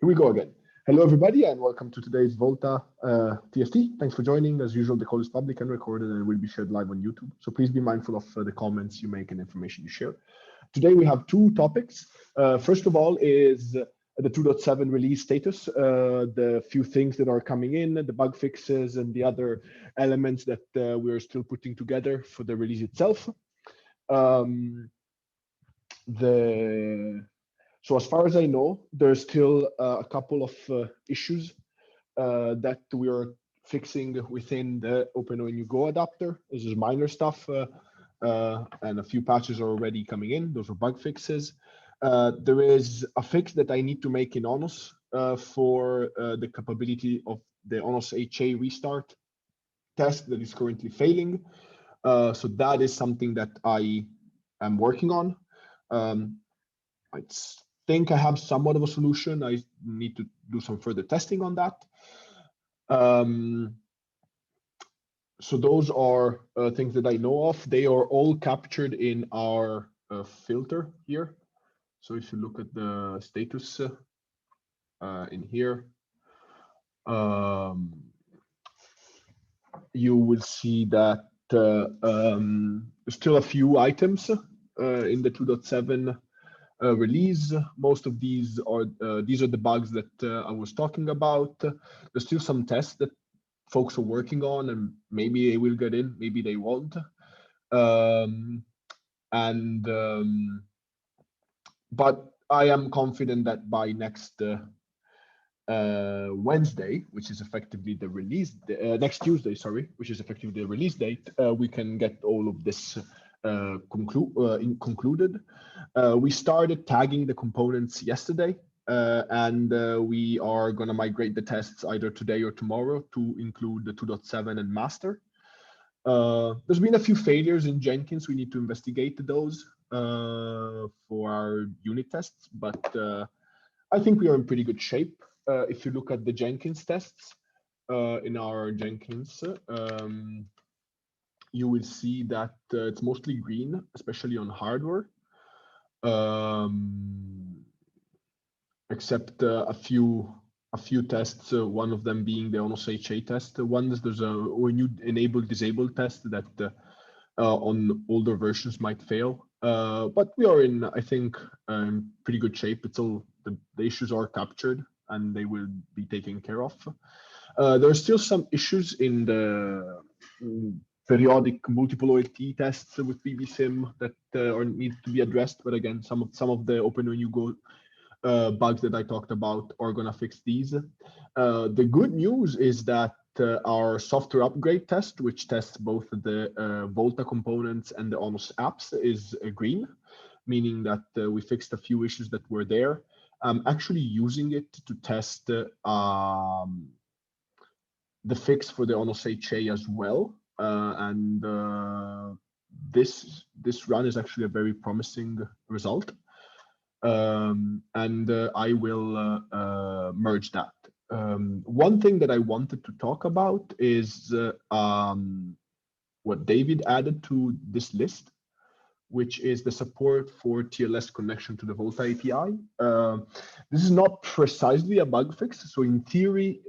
Here we go again. Hello, everybody, and welcome to today's vOLTHA TST. Thanks for joining. As usual, the call is public and recorded and will be shared live on YouTube. So please be mindful of the comments you make and information you share. Today, we have two topics. First of all is the 2.7 release status, the few things that are coming in, the bug fixes, and the other elements that we're still putting together for the release itself. So as far as I know, there's still a couple of issues that we are fixing within the OpenONU Go adapter. This is minor stuff, and a few patches are already coming in. Those are bug fixes. There is a fix that I need to make in ONOS for the capability of the ONOS HA restart test that is currently failing. So that is something that I am working on. I think I have somewhat of a solution. I need to do some further testing on that. So those are things that I know of. They are all captured in our filter here. So if you look at the status in here, you will see that there's still a few items in the 2.7 release. Most of these are the bugs that I was talking about. There's still some tests that folks are working on, and maybe they will get in, maybe they won't. But I am confident that by next Wednesday, which is effectively the release, next Tuesday, sorry, which is effectively the release date, we can get all of this concluded. We started tagging the components yesterday, and we are going to migrate the tests either today or tomorrow to include the 2.7 and master. There's been a few failures in Jenkins. We need to investigate those for our unit tests, but I think we are in pretty good shape. If you look at the Jenkins tests in our Jenkins, you will see that it's mostly green, especially on hardware, except a few tests. One of them being the ONOS HA test. There's a new enable-disable test that on older versions might fail. But we are in, I think, pretty good shape. It's all the issues are captured and they will be taken care of. There are still some issues in the periodic multiple OLT tests with BBSIM that need to be addressed. But again, some of the OpenONU Go bugs that I talked about are going to fix these. The good news is that our software upgrade test, which tests both the vOLTHA components and the ONOS apps, is green, meaning that we fixed a few issues that were there. I'm actually using it to test the fix for the ONOS HA as well. This run is actually a very promising result. And I will merge that. One thing that I wanted to talk about is what David added to this list, which is the support for TLS connection to the vOLTHA API. This is not precisely a bug fix. So in theory,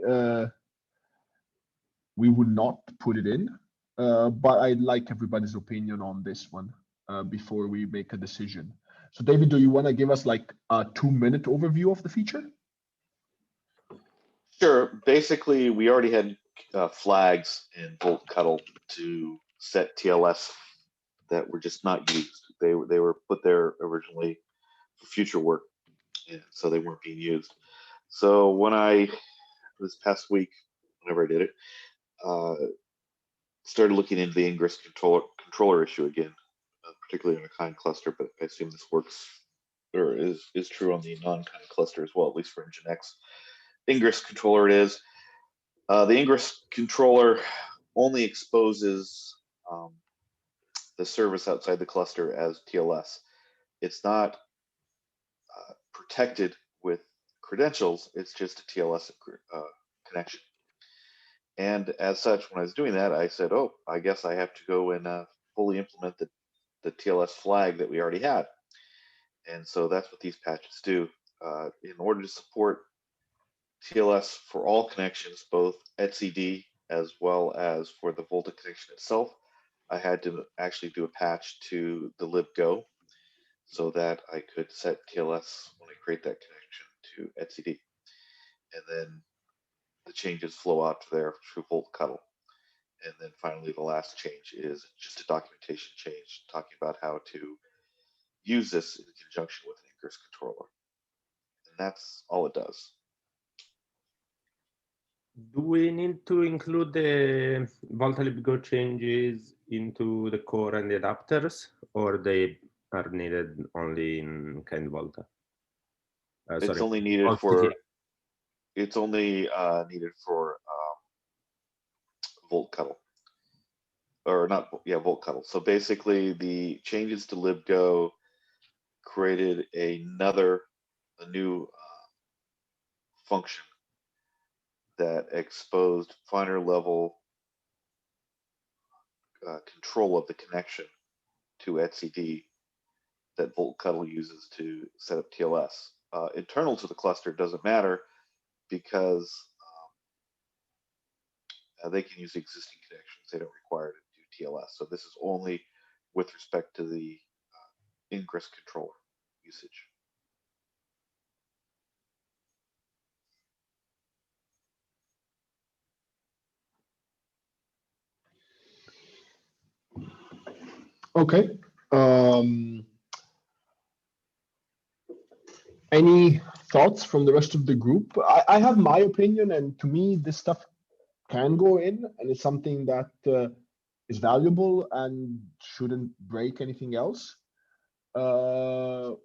we would not put it in, but I'd like everybody's opinion on this one before we make a decision. So David, do you want to give us like a 2-minute overview of the feature? Sure. Basically, we already had flags in vOLTHA to set TLS that were just not used. They were put there originally for future work, and so they weren't being used. So when this past week, whenever I did it, started looking into the Ingress controller issue again, particularly in a kind cluster, but I assume this works or is true on the non-kind cluster as well, at least for Nginx. Ingress controller it is. The Ingress controller only exposes the service outside the cluster as TLS. It's not protected with credentials. It's just a TLS connection. And as such, when I was doing that, I said, oh, I guess I have to go and fully implement the TLS flag that we already had. And so that's what these patches do. In order to support TLS for all connections, both etcd as well as for the vOLTHA connection itself. I had to actually do a patch to the libgo so that I could set TLS when I create that connection to etcd. And then the changes flow out to there through vOLTHA. And then finally, the last change is just a documentation change talking about how to use this in conjunction with an ingress controller. And that's all it does. Do we need to include the vOLTHA libgo changes into the core and the adapters, or they are needed only in kind vOLTHA? It's only needed for vOLTHA, or not, yeah, vOLTHA. So basically, the changes to libgo created a new function that exposed finer level control of the connection to etcd that vOLTHA uses to set up TLS. Internal to the cluster doesn't matter because they can use existing connections. They don't require to do TLS. So this is only with respect to the ingress controller usage. Okay. Any thoughts from the rest of the group? I have my opinion, and to me, this stuff can go in, and it's something that is valuable and shouldn't break anything else. But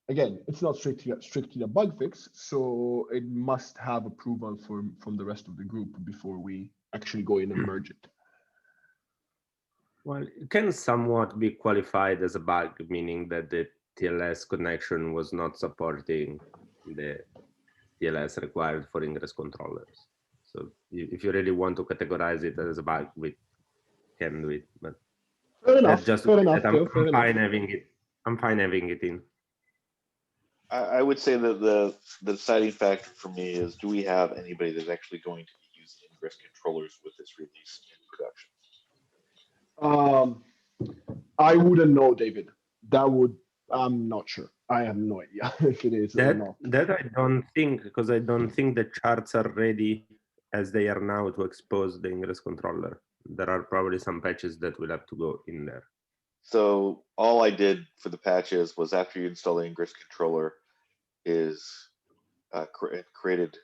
again, it's not strictly a bug fix, so it must have approval from the rest of the group before we actually go in and merge it. Well, it can somewhat be qualified as a bug, meaning that the TLS connection was not supporting the TLS required for ingress controllers. So if you really want to categorize it as a bug, we can do it. But Fair enough. just fair enough. I'm Fair fine enough. having it. I'm fine having it in. I would say that the deciding factor for me is, do we have anybody that's actually going to be using ingress controllers with this release in production? I wouldn't know, David. I'm not sure. I have no idea if it is or not. That I don't think, because I don't think the charts are ready as they are now to expose the ingress controller. There are probably some patches that will have to go in there. So all I did for the patches was, after you install the ingress controller, is created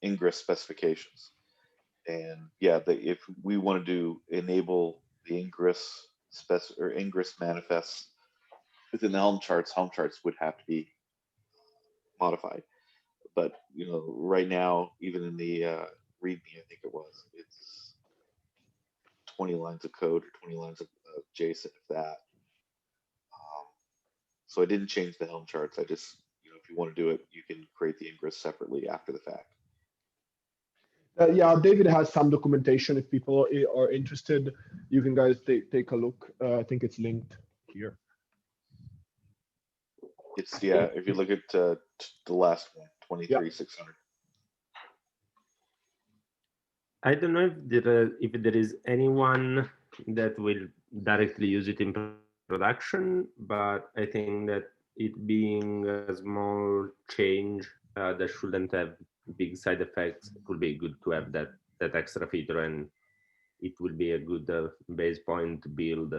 ingress specifications. And yeah, if we wanted to enable the ingress manifests within the Helm charts would have to be modified. But right now, even in the README, I think it's 20 lines of code or 20 lines of JSON, if that. So I didn't change the Helm charts. I just, if you want to do it, you can create the ingress separately after the fact. Yeah, David has some documentation. If people are interested, you can guys take a look. I think it's linked here. It's, yeah, if you look at the last one, 23,600. I don't know if there is anyone that will directly use it in production, but I think that it being a small change that shouldn't have big side effects, it would be good to have that extra feature, and it will be a good base point to build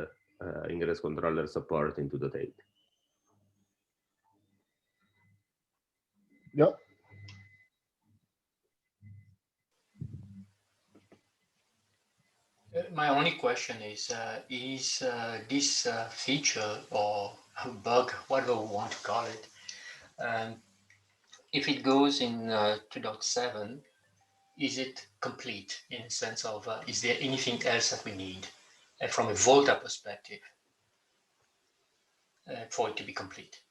ingress controller support into .8. Yep. My only question is this feature or bug, whatever we want to call it, if it goes in 2.7, is it complete in the sense of, is there anything else that we need from a vOLTHA perspective for it to be complete?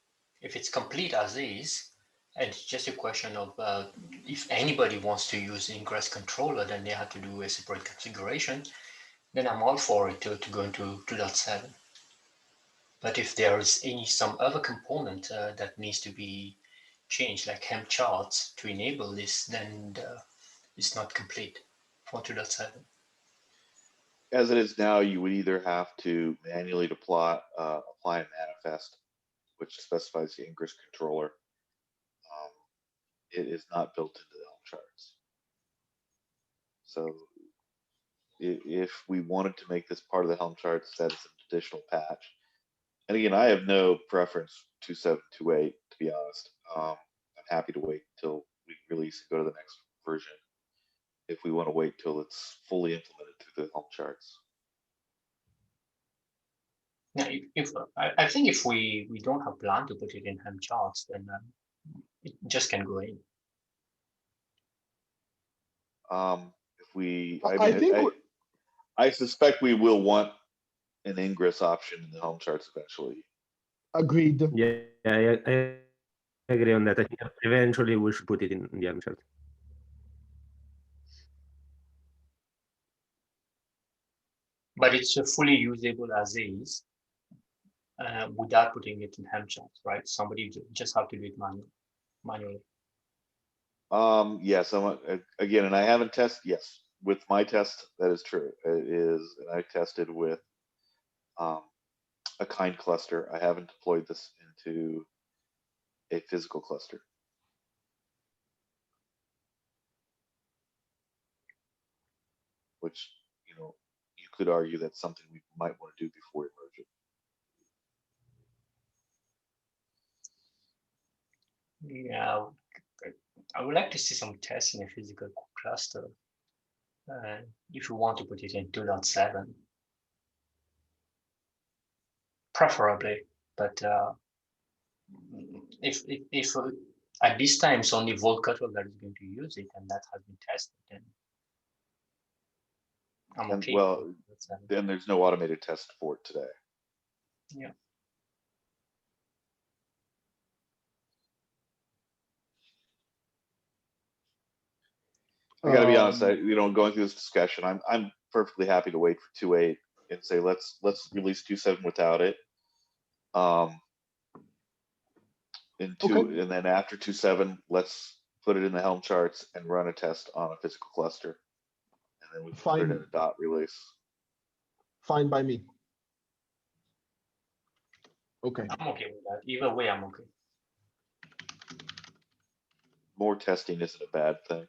If it's complete as is, and it's just a question of if anybody wants to use ingress controller, then they have to do a separate configuration. Then I'm all for it to go into 2.7. But if there is some other component that needs to be changed, like Helm charts to enable this, then it's not complete for 2.7. As it is now, you would either have to manually apply a manifest, which specifies the Ingress controller. It is not built into the Helm charts. So if we wanted to make this part of the Helm charts, that is an additional patch. And again, I have no preference 2.7, 2.8, to be honest. I'm happy to wait till we release and go to the next version if we want to wait till it's fully implemented through the Helm charts. Now, I think if we don't have plan to put it in Helm charts, then it just can go in. If we, I suspect we will want an ingress option in the Helm charts eventually. agreed. Yeah, I agree on that. I think eventually we should put it in the Helm chart. But it's fully usable as is without putting it in Helm charts, right? Somebody just have to do it manually. Yes, again, and I haven't tested. Yes, with my test, that is true. It is, and I tested with a kind cluster. I haven't deployed this into a physical cluster. Which, you could argue that's something we might want to do before we merge it. Yeah, I would like to see some tests in a physical cluster if you want to put it in 2.7. Preferably, but if at this time it's only vOLTHA that is going to use it and that has been tested, then I'm okay. Well, then there's no automated test for it today. Yeah. I got to be honest. Going through this discussion, I'm perfectly happy to wait for 2.8 and say let's release 2.7 without it. And then after 2.7, let's put it in the Helm charts and run a test on a physical cluster, and then we can put it in a dot release. Fine by me. Okay. I'm okay with that. Either way, I'm okay. More testing isn't a bad thing.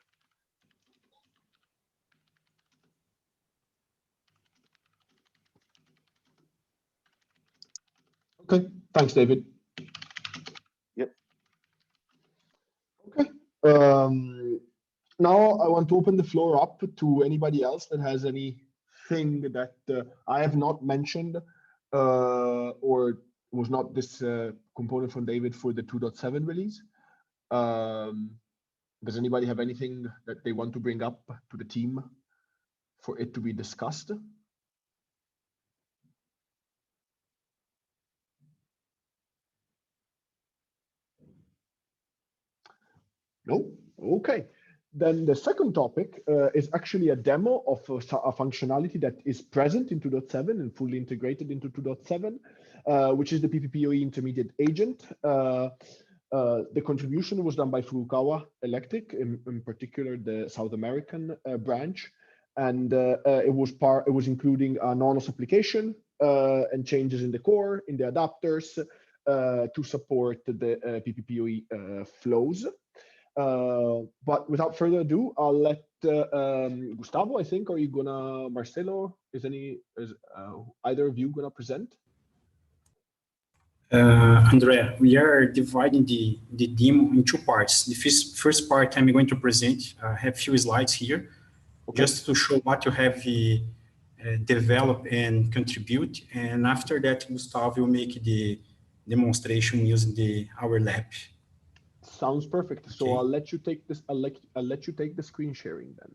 Okay. Thanks, David. Yep. Okay. Now I want to open the floor up to anybody else that has anything that I have not mentioned or was not this component from David for the 2.7 release. Does anybody have anything that they want to bring up to the team for it to be discussed? No? Okay. Then the second topic is actually a demo of a functionality that is present in 2.7 and fully integrated into 2.7, which is the PPPoE intermediate agent. The contribution was done by Furukawa Electric, in particular the South American branch, and it was including a non-OS application and changes in the core, in the adapters to support the PPPoE flows. But without further ado, I'll let Gustavo, I think, are you gonna, Marcelo, is either of you gonna present? Andrea, we are dividing the demo in two parts. The first part I'm going to present, I have a few slides here, okay, just to show what you have developed and contribute. And after that, Gustavo will make the demonstration using our lab. Sounds perfect. Okay. So I'll let you take this. I'll let you take the screen sharing then.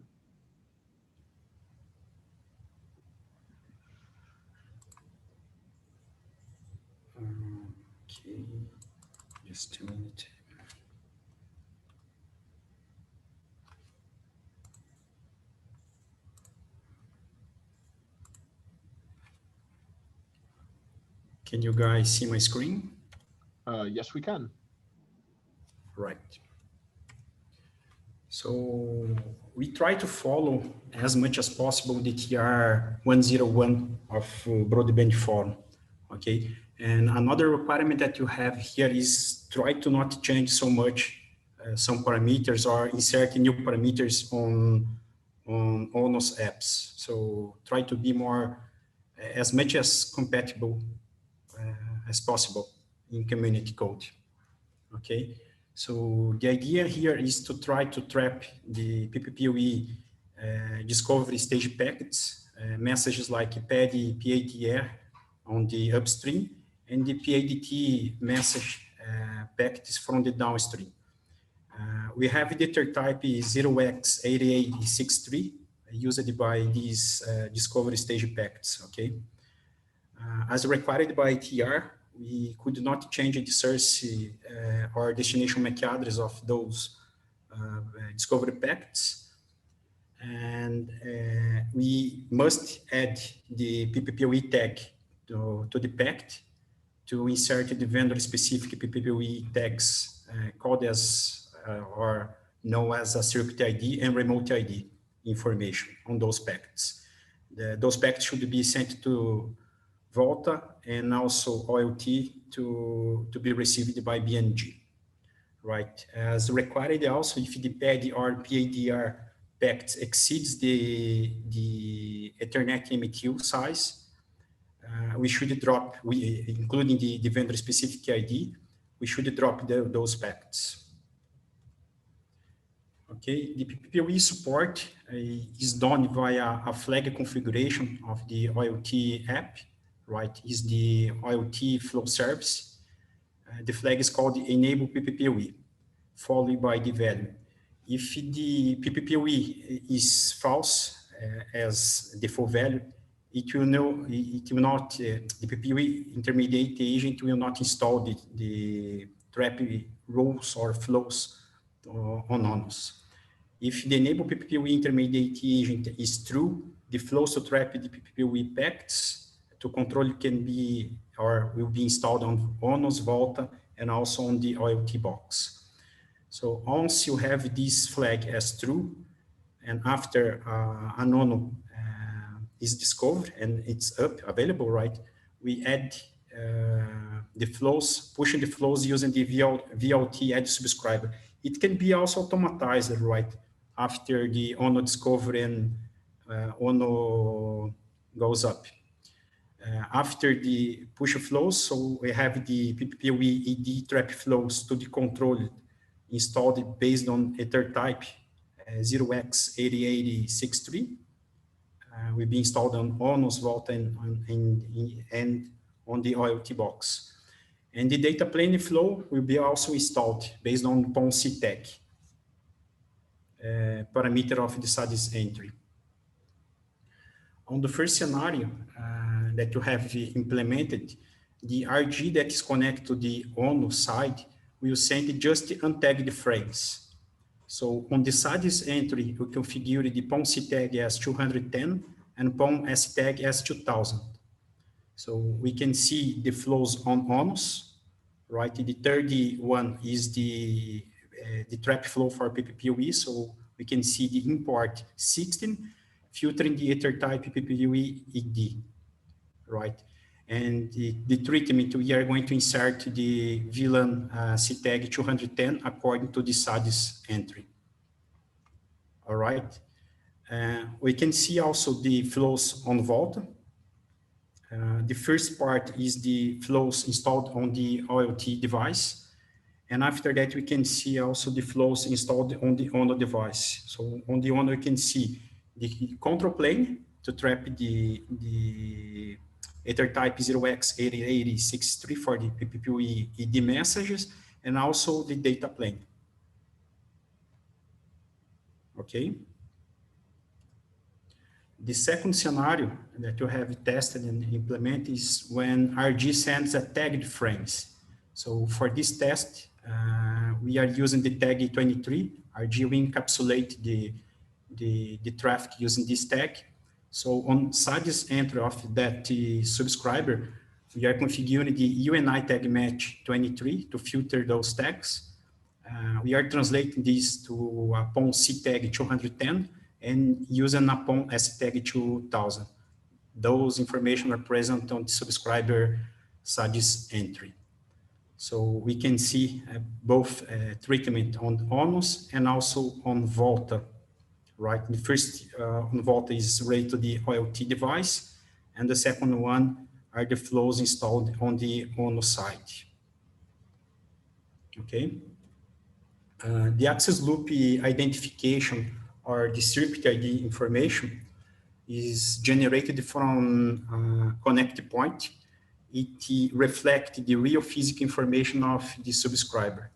Okay, just a minute. Can you guys see my screen? Yes, we can. Right. So we try to follow as much as possible the TR 101 of broadband forum, okay? And another requirement that you have here is try to not change so much some parameters or insert new parameters on ONOS apps. So try to be more, as much as compatible as possible in community code, okay? So the idea here is to try to trap the PPPoE discovery stage packets, messages like PADI, PATR on the upstream, and the PADT message packets from the downstream. We have the data type 0x8863 used by these discovery stage packets, okay? As required by TR, we could not change the source or destination MAC address of those discovery packets. And we must add the PPPoE tag to the packet to insert the vendor-specific PPPoE tags called as or known as a circuit ID and remote ID information on those packets. Those packets should be sent to vOLTHA and also OLT to be received by BNG, right? As required also, if the PAD or PADR packet exceeds the Ethernet MQ size, we should drop, including the vendor-specific ID, we should drop those packets. Okay, the PPPoE support is done via a flag configuration of the OLT app, right? Is the OLT flow service. The flag is called enable PPPoE, followed by the value. If the PPPoE is false as default value, the PPPoE intermediate agent will not install the trap rules or flows on ONOS. If the enable PPPoE intermediate agent is true, the flows to trap the PPPoE packets to control can be or will be installed on ONOS, vOLTHA, and also on the OLT box. So once you have this flag as true, and after an ONO is discovered and it's available, right? We add the flows, pushing the flows using the vOLT add subscriber. It can be also automatized, right? After the ONO discovery and ONO goes up. After the push flows, so we have the PPPoE ED trap flows to the controller installed based on Ether type 0x8863. Will be installed on ONOS, vOLTHA, and on the OLT box. And the data plane flow will be also installed based on PON-C tag parameter of the SADIS entry. On the first scenario that you have implemented, the RG that is connected to the ONO side will send just the untagged frames. So on the SADIS entry, we configure the PON-C tag as 210 and PON-S tag as 2000. So we can see the flows on ONOS, right? The third one is the trap flow for PPPoE. So we can see the import 16, filtering the Ether type PPPoE ED, right? And the treatment, we are going to insert the VLAN C tag 210 according to the SADIS entry. All right. We can see also the flows on vOLTHA. The first part is the flows installed on the OLT device. And after that, we can see also the flows installed on the ONO device. So on the ONO, you can see the control plane to trap the Ether type 0x8863 for the PPPoE ED messages, and also the data plane. Okay. The second scenario that you have tested and implemented is when RG sends a tagged frames. So for this test, we are using the tag 23. RG will encapsulate the traffic using this tag. So on SADIS entry of that subscriber, we are configuring the UNI tag match 23 to filter those tags. We are translating this to a PON C tag 210 and using a PON S tag 2000. Those information are present on the subscriber SAGS entry. So we can see both treatment on ONUS and also on vOLTHA, right? The first on vOLTHA is related to the OLT device, and the second one are the flows installed on the ONUS side. Okay. The access loop identification or the circuit ID information is generated from connect point. It reflects the real physical information of the subscriber.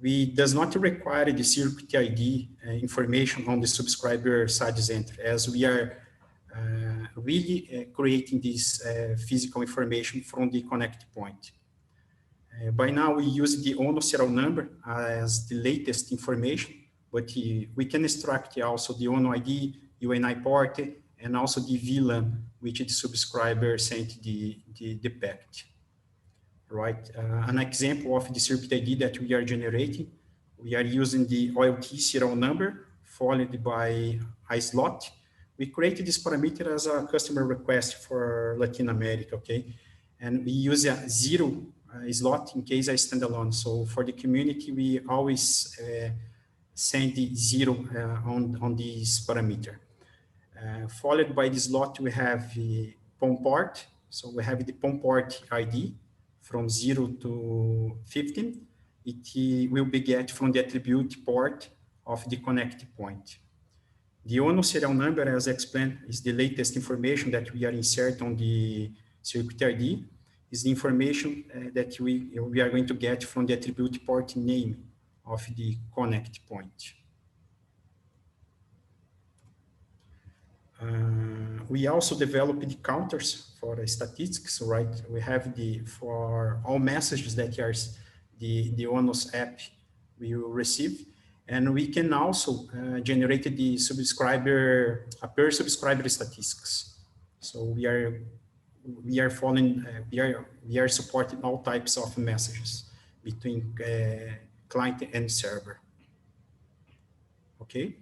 We does not require the circuit ID information on the subscriber SAGS entry, as we are really creating this physical information from the connect point. By now, we use the ONU serial number as the latest information, but we can extract also the ONU ID, UNI port, and also the VLAN, which the subscriber sent the packet. Right? An example of the circuit ID that we are generating, we are using the OLT serial number followed by a slot. We created this parameter as a customer request for Latin America, okay? And we use a 0 slot in case I standalone. So for the community, we always send the 0 on this parameter. Followed by the slot, we have the PON port. So we have the PON port ID from 0 to 15. It will be get from the attribute port of the connect point. The ONU serial number, as explained, is the latest information that we are insert on the circuit ID. Is the information that we are going to get from the attribute port name of the connect point. We also developed the counters for the statistics, right? We have for all messages that are the ONUS app we will receive. And we can also generate the subscriber, per subscriber statistics. So we are following, we are supporting all types of messages between client and server. Okay.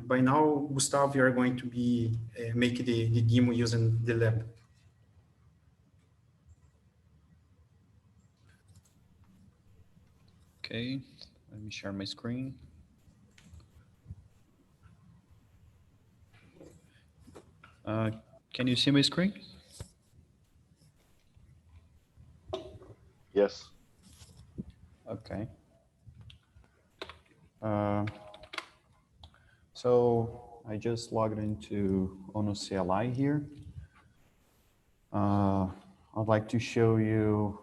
By now, Gustavo, you are going to be making the demo using the lab. Okay, let me share my screen. Can you see my screen? Yes. Okay. So I just logged into ONU CLI here. I'd like to show you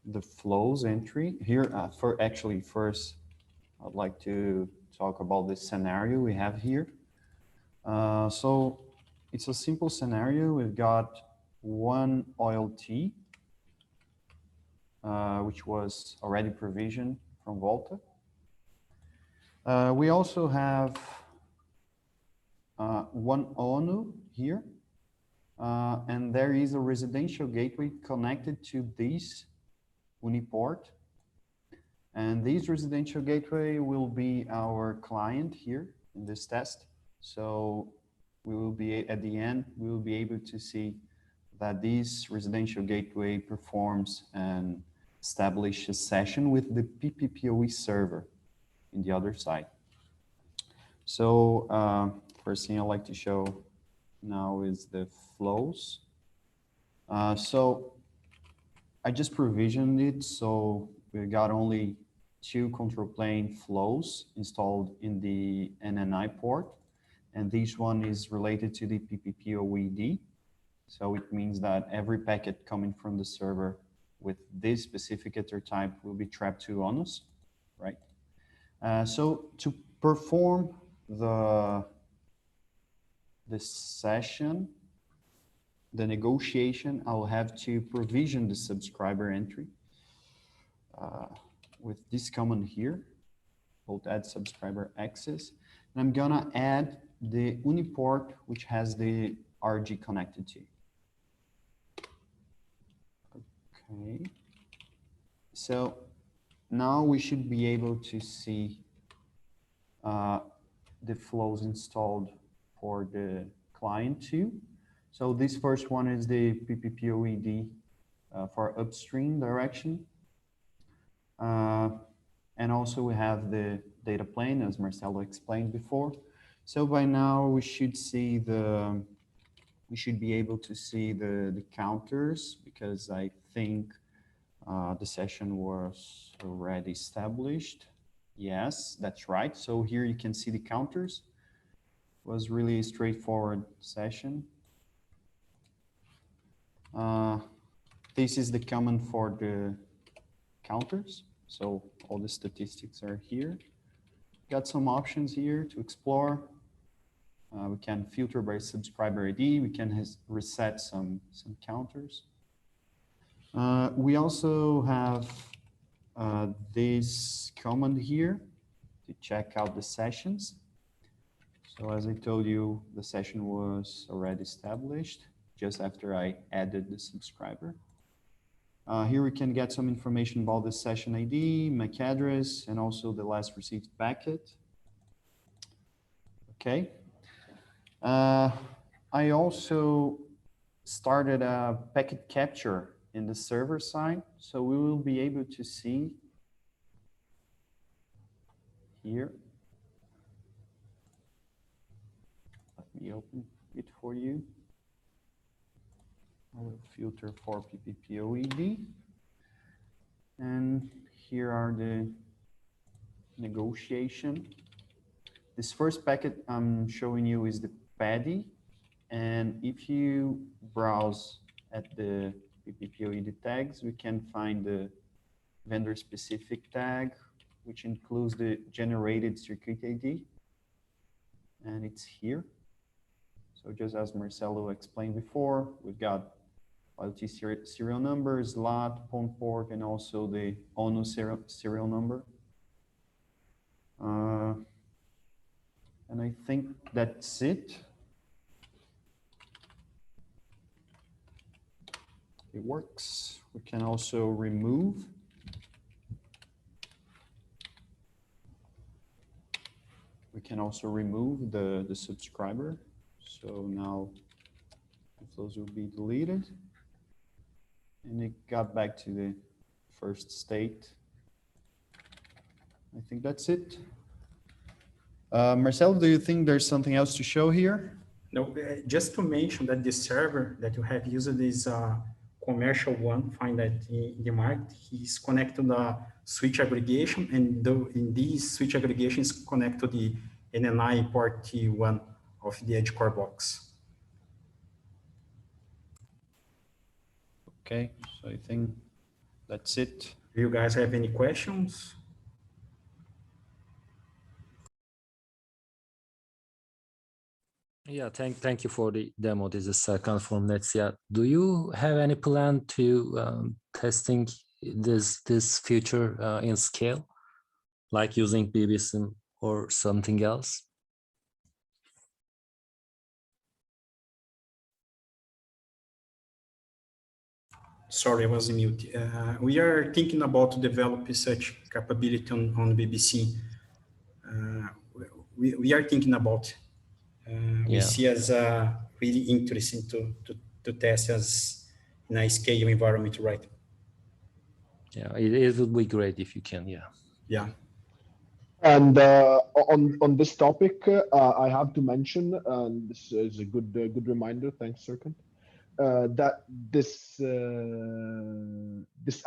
the flows entry here. First, I'd like to talk about the scenario we have here. So it's a simple scenario. We've got one OLT, which was already provisioned from vOLTHA. We also have one ONU here, and there is a residential gateway connected to this Uniport. And this residential gateway will be our client here in this test. So we will be, at the end, we will be able to see that this residential gateway performs and establishes a session with the PPPoE server in the other side. So first thing I'd like to show now is the flows. So I just provisioned it, so we got only 2 control plane flows installed in the NNI port, and this one is related to the PPPoED. So it means that every packet coming from the server with this specific header type will be trapped to ONUS, right? So to perform the session, the negotiation, I'll have to provision the subscriber entry with this command here, called add subscriber access. And I'm gonna add the Uniport, which has the RG connected to. Okay. So now we should be able to see the flows installed for the client too. So this first one is the PPPoED for upstream direction. And also we have the data plane, as Marcelo explained before. So by now we should see we should be able to see the counters, because I think the session was already established. Yes, that's right. So here you can see the counters. It was really a straightforward session. This is the command for the counters. So all the statistics are here. Got some options here to explore. We can filter by subscriber ID. We can reset some counters. We also have this command here to check out the sessions. So as I told you, the session was already established just after I added the subscriber. Here we can get some information about the session ID, MAC address, and also the last received packet. Okay. I also started a packet capture in the server side, so we will be able to see here. Let me open it for you. I will filter for PPPoED. And here are the negotiation. This first packet I'm showing you is the PADI. And if you browse at the PPPoED tags, we can find the vendor specific tag, which includes the generated circuit ID. And it's here. So just as Marcelo explained before, we've got vOLTHA serial number, slot, PON port, and also the ONU serial number. And I think that's it. It works. We can also remove. We can also remove the subscriber. So now the flows will be deleted. And it got back to the first state. I think that's it. Marcelo, do you think there's something else to show here? No, just to mention that the server that you have used is commercial one, find that in the market, is connected to the switch aggregation, and in this switch aggregation is connected to the NNI port T1 of the Edge core box. Okay, so I think that's it. Do you guys have any questions? Yeah, thank you for the demo. This is Serkan from Netsia. Do you have any plan to testing this feature in scale, like using BBSIM or something else? Sorry, I was mute. We are thinking about to develop such capability on BBC. We are thinking about. We see as really interesting to test as in a scale environment, right? Yeah, it would be great if you can. Yeah. Yeah. And on this topic, I have to mention, and this is a good reminder. Thanks, Serkan. That this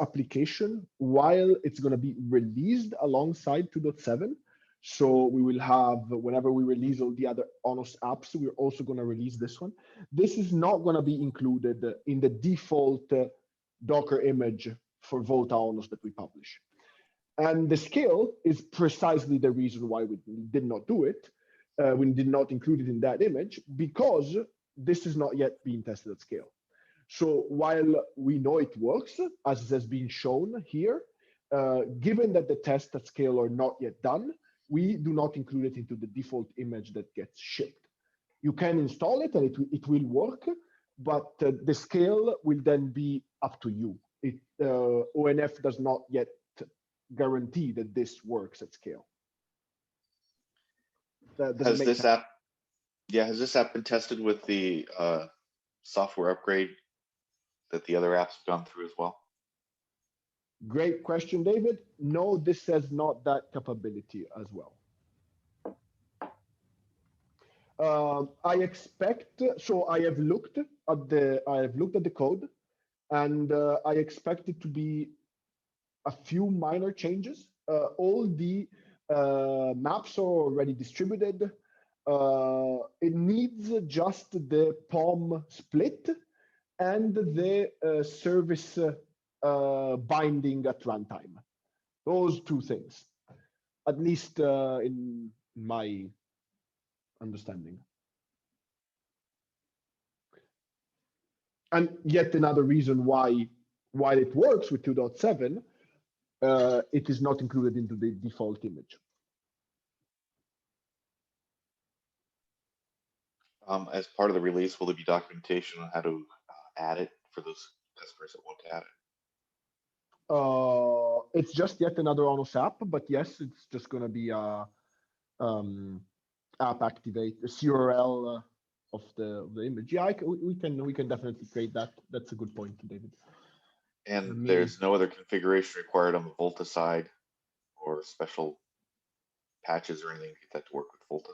application, while it's going to be released alongside 2.7, so we will have, whenever we release all the other ONOS apps, we're also going to release this one. This is not going to be included in the default Docker image for vOLTHA ONOS that we publish. And the scale is precisely the reason why we did not do it. We did not include it in that image, because this is not yet being tested at scale. So while we know it works, as has been shown here, given that the tests at scale are not yet done, we do not include it into the default image that gets shipped. You can install it and it will work, but the scale will then be up to you. ONF does not yet guarantee that this works at scale. Has this app, has this app been tested with the software upgrade that the other apps have gone through as well? Great question, David. No, this has not that capability as well. I expect, so I have looked at the code, and I expect it to be a few minor changes. All the maps are already distributed. It needs just the POM split and the service binding at runtime. Those two things, at least in my understanding. And yet another reason why it works with 2.7, it is not included into the default image. As part of the release, will there be documentation on how to add it for those customers that want to add it? It's just yet another ONOS app, but yes, it's just going to be a app activate, a CRL of the image. Yeah, we can definitely create that. That's a good point, David. And there's no other configuration required on the vOLTHA side, or special patches or anything to get that to work with vOLTHA?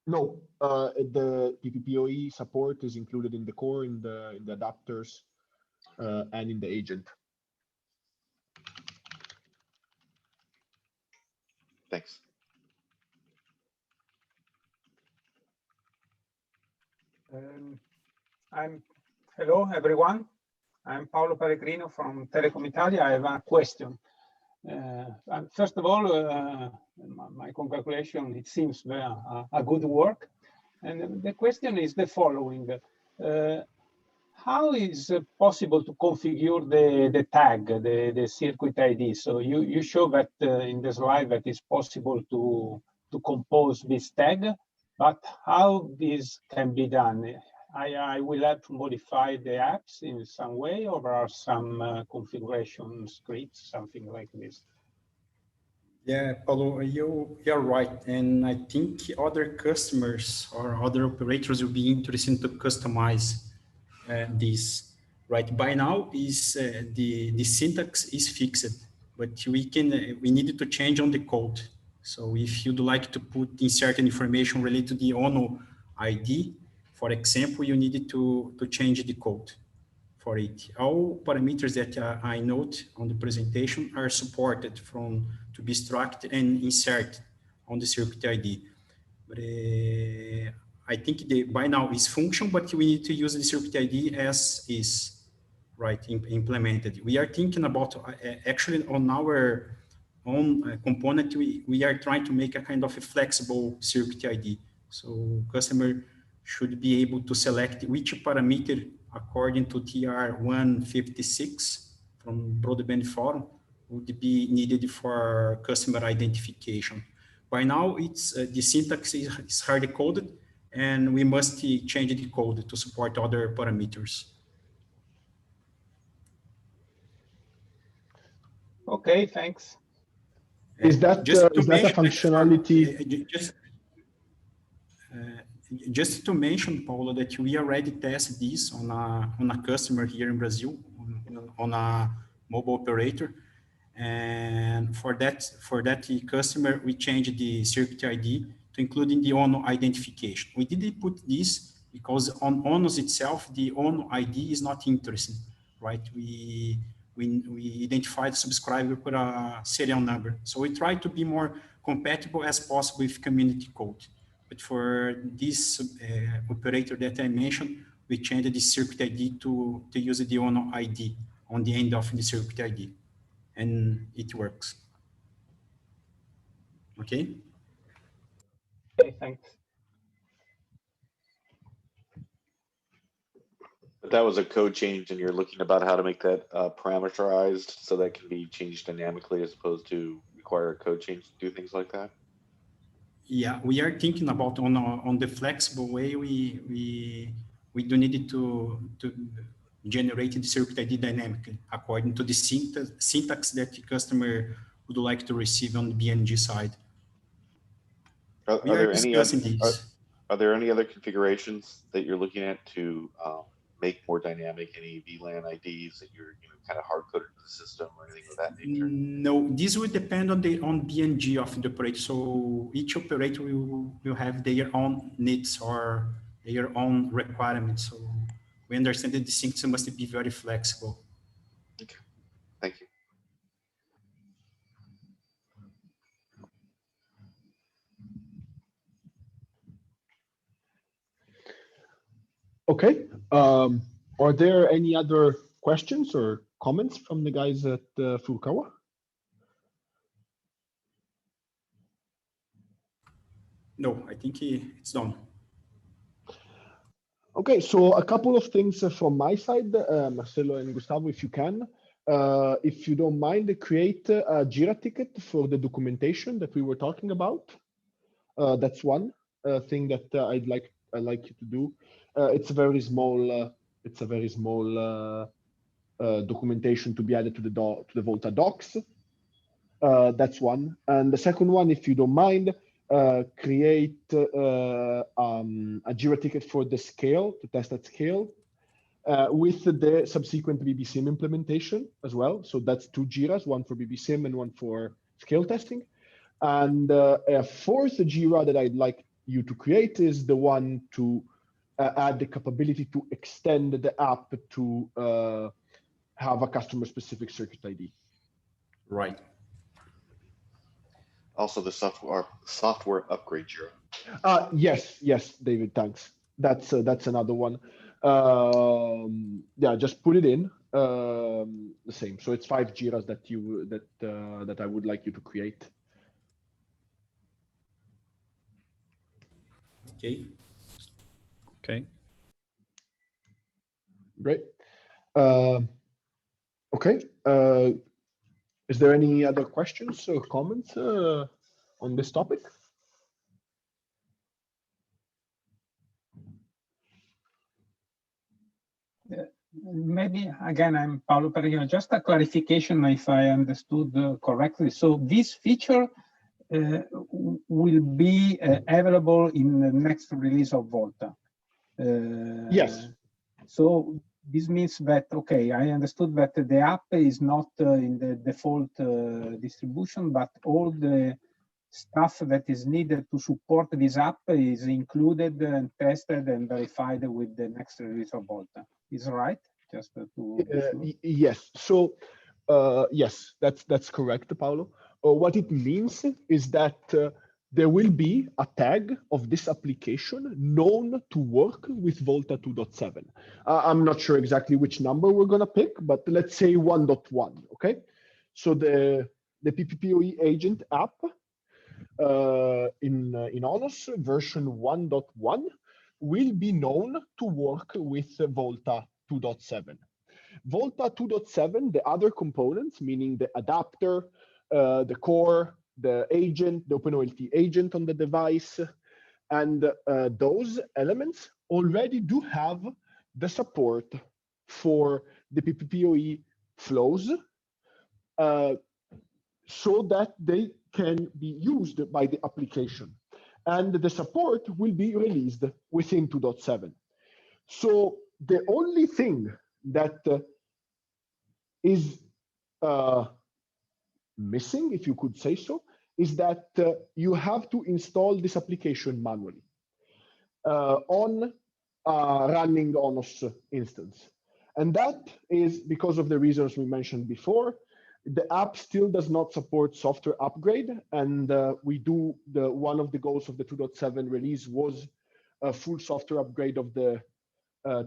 No, the PPPoE support is included in the core, in the adapters, and in the agent. Thanks. Hello, everyone. I'm Paolo Pellegrino from Telecom Italia. I have a question. First of all, my congratulations. It seems a good work. And the question is the following. How is it possible to configure the tag, the circuit ID? So you show that in the slide that it's possible to compose this tag, but how this can be done? I will have to modify the apps in some way, or there are some configuration scripts, something like this. Yeah, Paulo, you're right. And I think other customers or other operators will be interested to customize this. Right, by now is the syntax is fixed, but we needed to change on the code. So if you'd like to insert information related to the ONO ID, for example, you needed to change the code for it. All parameters that I note on the presentation are supported to be extracted and inserted on the circuit ID. But I think the by now is function, but we need to use the circuit ID as is, right, implemented. We are thinking about actually on our own component, we are trying to make a kind of a flexible circuit ID. So customer should be able to select which parameter according to TR 156 from Broadband Forum would be needed for customer identification. By now, it's the syntax is hard coded, and we must change the code to support other parameters. Okay, thanks. Is that a functionality? Just to mention, Paulo, that we already tested this on a customer here in Brazil, on a mobile operator. And for that customer, we changed the circuit ID to including the ONO identification. We didn't put this because on ONOS itself, the ONO ID is not interesting, right? We identify the subscriber with a serial number. So we try to be more compatible as possible with community code. But for this operator that I mentioned, we changed the circuit ID to use the ONO ID on the end of the circuit ID. And it works. Okay? Okay, thanks. But that was a code change, and you're looking about how to make that parameterized so that can be changed dynamically as opposed to require a code change to do things like that? Yeah, we are thinking about on the flexible way. We do need to generate the circuit ID dynamically according to the syntax that the customer would like to receive on the BNG side. We are discussing these. Are there any other configurations that you're looking at to make more dynamic, any VLAN IDs that you're kind of hard coded to the system or anything of that nature? No, this will depend on BNG of the operator. So each operator will have their own needs or their own requirements. So we understand that the things must be very flexible. Okay, thank you. Okay. Are there any other questions or comments from the guys at Furukawa? No, I think it's done. Okay, so a couple of things from my side, Marcelo and Gustavo, if you can. If you don't mind, create a Jira ticket for the documentation that we were talking about. That's one thing that I'd like you to do. It's a very small documentation to be added to the vOLTHA docs. That's one. And the second one, if you don't mind, create a Jira ticket for the scale, to test at scale, with the subsequent BBSIM implementation as well. So that's 2 Jiras, one for BBSIM and one for scale testing. And a fourth Jira that I'd like you to create is the one to add the capability to extend the app to have a customer-specific circuit ID. Right. Also, the software upgrade Jira. Yes, David. Thanks. That's another one. Yeah, just put it in the same. So it's 5 Jiras that I would like you to create. Okay. Okay. Great. Okay. Is there any other questions or comments on this topic? Maybe again, I'm Paolo Peregrino. Just a clarification, if I understood correctly. So this feature will be available in the next release of vOLTHA. Yes. So this means that, okay, I understood that the app is not in the default distribution, but all the stuff that is needed to support this app is included and tested and verified with the next release of vOLTHA. Is right? Just to be sure. Yes. So yes, that's correct, Paolo. What it means is that there will be a tag of this application known to work with vOLTHA 2.7. I'm not sure exactly which number we're going to pick, but let's say 1.1. Okay. So the PPPoE agent app in ONOS version 1.1 will be known to work with vOLTHA 2.7. vOLTHA 2.7, the other components, meaning the adapter, the core, the agent, the OpenVOLT agent on the device, and those elements already do have the support for the PPPoE flows so that they can be used by the application. And the support will be released within 2.7. So the only thing that is missing, if you could say so, is that you have to install this application manually on a running ONOS instance. And that is because of the reasons we mentioned before. The app still does not support software upgrade, and one of the goals of the 2.7 release was a full software upgrade of the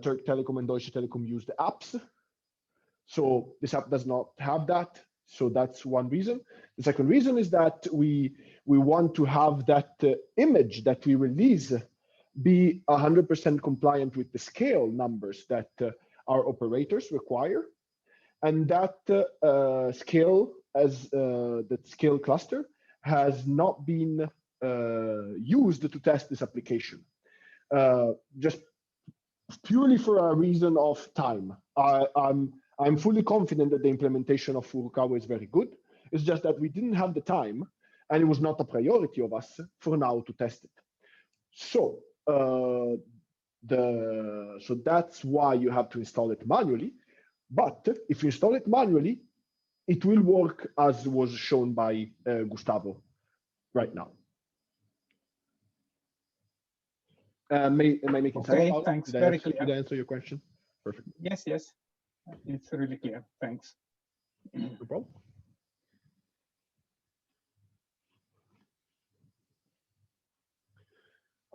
Turk Telekom and Deutsche Telekom used apps. So this app does not have that. So that's one reason. The second reason is that we want to have that image that we release be 100% compliant with the scale numbers that our operators require. And that scale, as the scale cluster, has not been used to test this application. Just purely for a reason of time. I'm fully confident that the implementation of Furukawa is very good. It's just that we didn't have the time, and it was not a priority of us for now to test it. So so that's why you have to install it manually. But if you install it manually, it will work as was shown by Gustavo right now. Am I making sense? Okay, Paolo? thanks. Did Very clear. Did I answer your question? Perfect. Yes, yes. It's really clear. Thanks. No problem.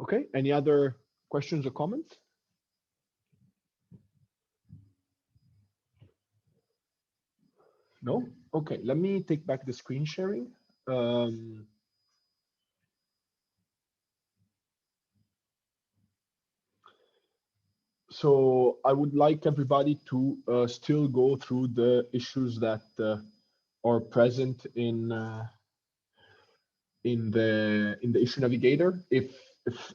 Okay, any other questions or comments? No? Okay, let me take back the screen sharing. So I would like everybody to still go through the issues that are present in the issue navigator. If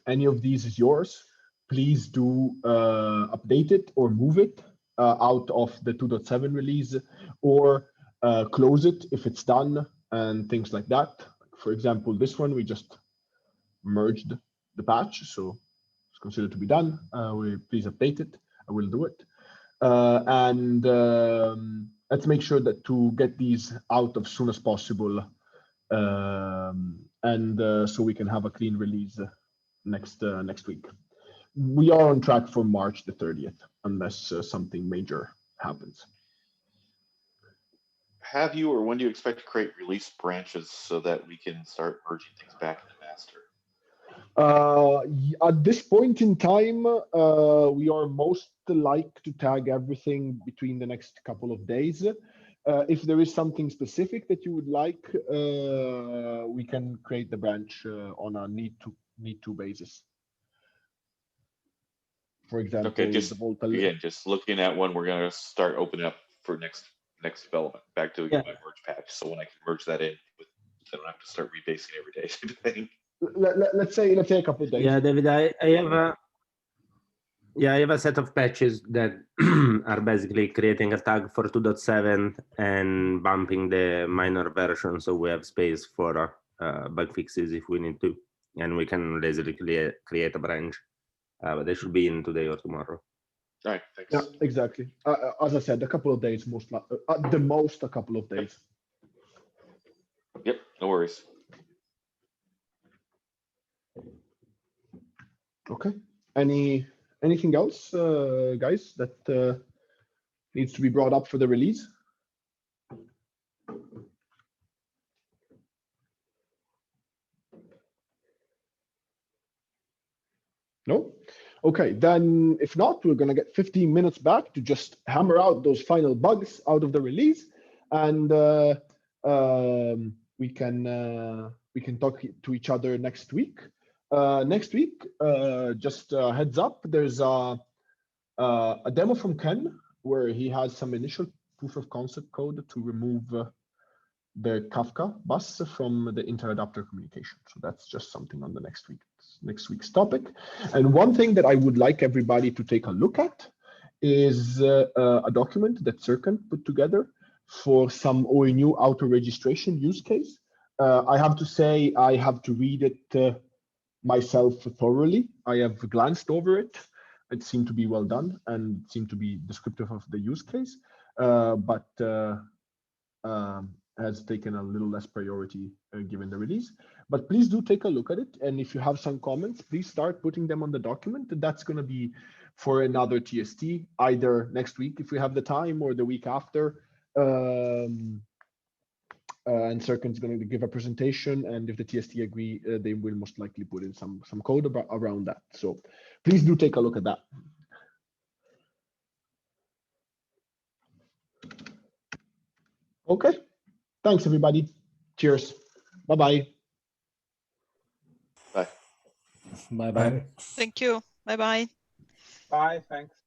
any of these is yours, please do update it or move it out of the 2.7 release, or close it if it's done, and things like that. For example, this one, we just merged the patch, so it's considered to be done. Please update it. I will do it. And let's make sure that to get these out as soon as possible, so we can have a clean release next week. We are on track for March the 30th, unless something major happens. Have you, or when do you expect to create release branches so that we can start merging things back into master? At this point in time, we are most like to tag everything between the next couple of days. If there is something specific that you would like, we can create the branch on a need to basis. For example, Okay, just the VOLTHA. again, just looking at when we're going to start opening up for next development, back to my merge patch. So when I can merge that in, I don't have to start rebasing every day. Type of thing. Let's say a couple of days. Yeah, David, I have a set of patches that are basically creating a tag for 2.7 and bumping the minor version, so we have space for bug fixes if we need to, and we can lazily create a branch. But they should be in today or tomorrow. All right, thanks. Yeah, exactly. As I said, a couple of days, at the most a couple of days. Yep, no worries. Okay. Anything else, guys, that needs to be brought up for the release? No? Okay, then if not, we're going to get 15 minutes back to just hammer out those final bugs out of the release, and we can talk to each other next week. Next week, just heads up, there's a demo from Ken where he has some initial proof of concept code to remove the Kafka bus from the inter-adapter communication. So that's just something on the next week's topic. And one thing that I would like everybody to take a look at is a document that Serkan put together for some ONU auto-registration use case. I have to say, I have to read it myself thoroughly. I have glanced over it. It seemed to be well done and seemed to be descriptive of the use case, but has taken a little less priority given the release. But please do take a look at it. And if you have some comments, please start putting them on the document. That's going to be for another TST, either next week if we have the time, or the week after. And Serkan's going to give a presentation, and if the TST agree, they will most likely put in some code around that. So please do take a look at that. Okay. Thanks, everybody. Cheers. Bye-bye. Bye. Bye-bye. Thank you. Bye-bye. Bye. Thanks.